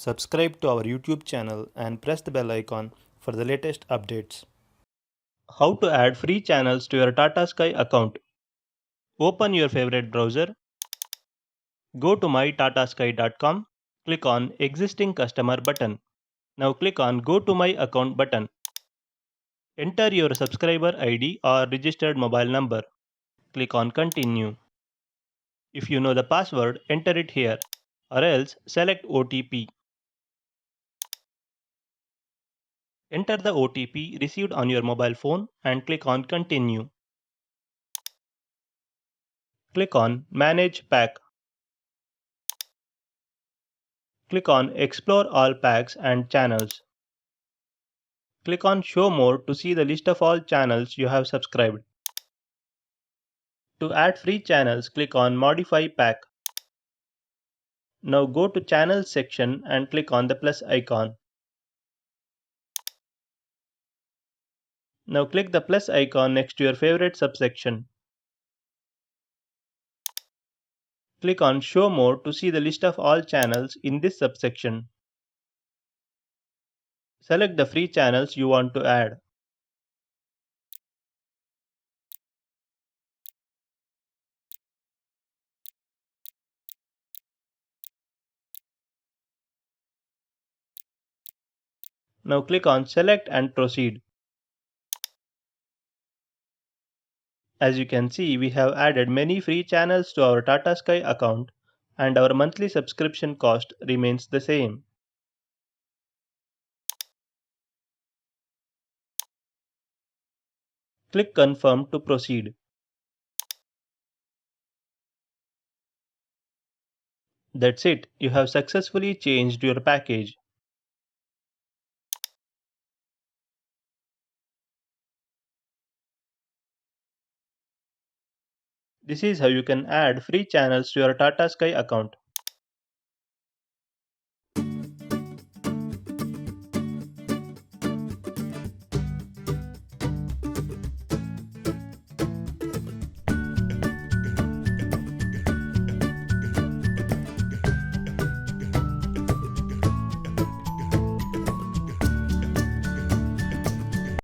Subscribe to our YouTube channel and press the bell icon for the latest updates. How to add free channels to your Tatasky account. Open your favorite browser, go to mytatasky.com, click on Existing Customer button. Now click on Go to My Account button. Enter your subscriber ID or registered mobile number. Click on Continue. If you know the password, enter it here, or else select OTP. Enter the OTP received on your mobile phone and click on Continue. Click on Manage Pack. Click on Explore all packs and channels. Click on Show More to see the list of all channels you have subscribed. To add free channels, click on Modify Pack. Now go to Channels section and click on the plus icon. Now click the plus icon next to your favorite subsection. Click on Show More to see the list of all channels in this subsection. Select the free channels you want to add. Now click on Select and Proceed. As you can see, we have added many free channels to our Tatasky account and our monthly subscription cost remains the same. Click Confirm to proceed. That's it, you have successfully changed your package. This is how you can add free channels to your Tatasky account.